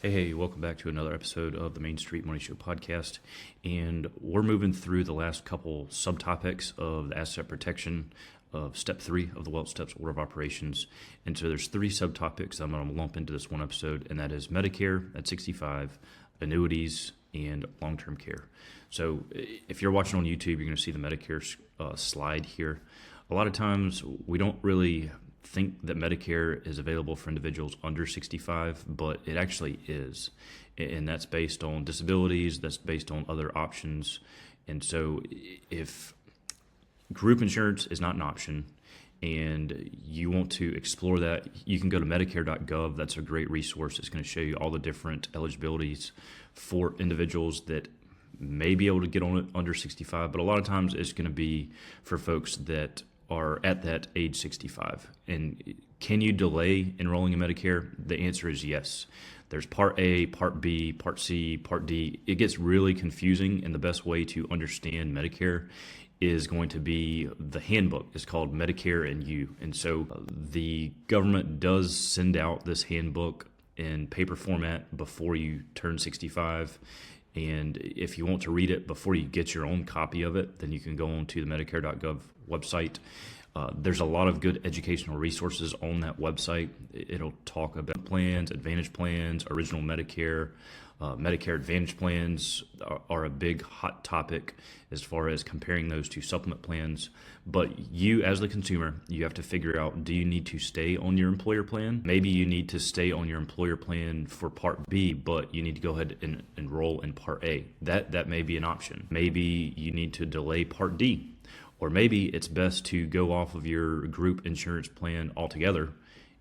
Hey, welcome back to another episode of the Main Street Money Show podcast. And we're moving through the last couple subtopics of the asset protection of step 3 of the Wealth Steps Order of Operations. And so there's 3 subtopics I'm going to lump into this one episode, and that is Medicare at 65, annuities, and long-term care. So if you're watching on YouTube, you're going to see the Medicare slide here. A lot of times we don't really think that Medicare is available for individuals under 65, but it actually is. And that's based on disabilities, that's based on other options. And so if group insurance is not an option and you want to explore that, you can go to medicare.gov. That's a great resource. It's going to show you all the different eligibilities for individuals that may be able to get on it under 65, but a lot of times it's going to be for folks that are at that age 65. And can you delay enrolling in Medicare? The answer is yes. There's Part A, Part B, Part C, Part D. It gets really confusing, and the best way to understand Medicare is going to be the handbook. It's called Medicare and You. And so the government does send out this handbook in paper format before you turn 65. And if you want to read it before you get your own copy of it, then you can go on to the medicare.gov website. There's a lot of good educational resources on that website. It'll talk about plans, Advantage plans, original Medicare. Medicare Advantage plans are a big hot topic as far as comparing those to supplement plans. But you, as the consumer, you have to figure out, do you need to stay on your employer plan? Maybe you need to stay on your employer plan for Part B, but you need to go ahead and enroll in Part A. That may be an option. Maybe you need to delay Part D. Or maybe it's best to go off of your group insurance plan altogether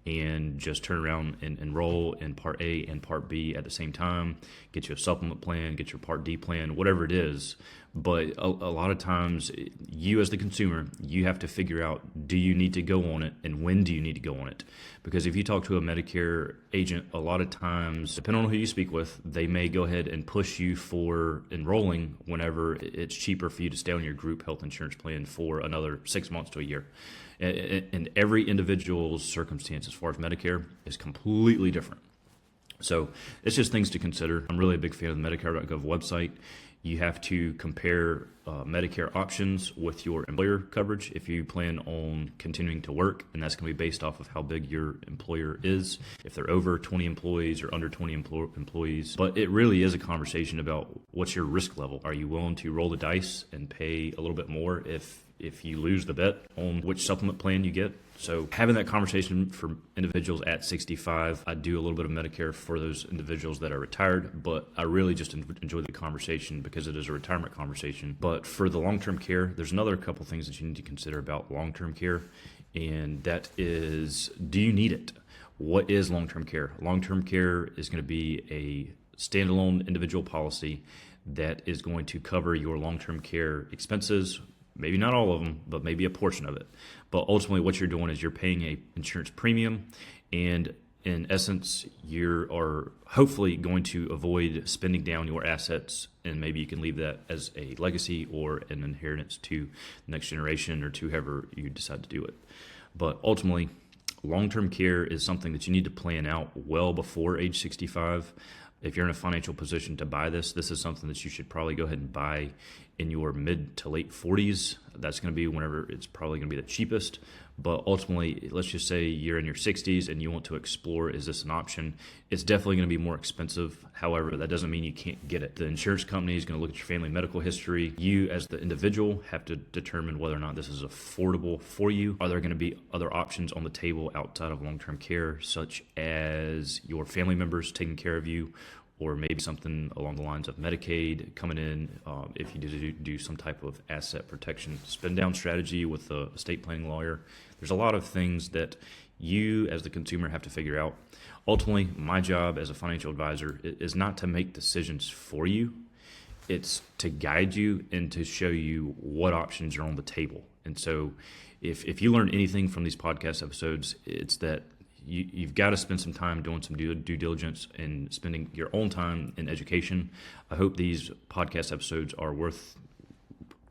and just turn around and enroll in Part A and Part B at the same time, get you a supplement plan, get your Part D plan, whatever it is. But a lot of times, you as the consumer, you have to figure out, do you need to go on it, and when do you need to go on it? Because if you talk to a Medicare agent, a lot of times, depending on who you speak with, they may go ahead and push you for enrolling whenever it's cheaper for you to stay on your group health insurance plan for another 6 months to a year. And every individual's circumstance as far as Medicare is completely different. So it's just things to consider. I'm really a big fan of the Medicare.gov website. You have to compare Medicare options with your employer coverage if you plan on continuing to work, and that's going to be based off of how big your employer is, if they're over 20 employees or under 20 employees. But it really is a conversation about what's your risk level. Are you willing to roll the dice and pay a little bit more if you lose the bet on which supplement plan you get? So having that conversation for individuals at 65, I do a little bit of Medicare for those individuals that are retired, but I really just enjoy the conversation because it is a retirement conversation. But for the long-term care, there's another couple things that you need to consider about long-term care, and that is, do you need it? What is long-term care? Long-term care is going to be a standalone individual policy that is going to cover your long-term care expenses. Maybe not all of them, but maybe a portion of it. But ultimately what you're doing is you're paying a insurance premium, and in essence, you are hopefully going to avoid spending down your assets, and maybe you can leave that as a legacy or an inheritance to the next generation or to whoever you decide to do it. But ultimately, long-term care is something that you need to plan out well before age 65. If you're in a financial position to buy this is something that you should probably go ahead and buy in your mid to late 40s. That's going to be whenever it's probably going to be the cheapest. But ultimately, let's just say you're in your 60s and you want to explore, is this an option? It's definitely going to be more expensive. However, that doesn't mean you can't get it. The insurance company is going to look at your family medical history. You as the individual have to determine whether or not this is affordable for you. Are there going to be other options on the table outside of long-term care, such as your family members taking care of you, or maybe something along the lines of Medicaid coming in if you do some type of asset protection spend down strategy with a estate planning lawyer. There's a lot of things that you as the consumer have to figure out. Ultimately, my job as a financial advisor is not to make decisions for you. It's to guide you and to show you what options are on the table. And so if you learn anything from these podcast episodes, it's that you've got to spend some time doing some due diligence and spending your own time in education. I hope these podcast episodes are worth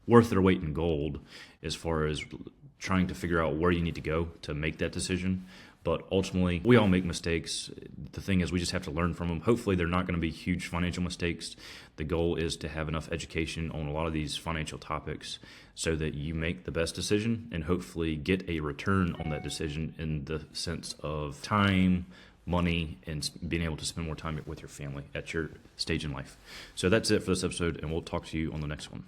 their weight in gold as far as trying to figure out where you need to go to make that decision. But ultimately, we all make mistakes. The thing is, we just have to learn from them. Hopefully, they're not going to be huge financial mistakes. The goal is to have enough education on a lot of these financial topics so that you make the best decision and hopefully get a return on that decision in the sense of time, money, and being able to spend more time with your family at your stage in life. So that's it for this episode, and we'll talk to you on the next one.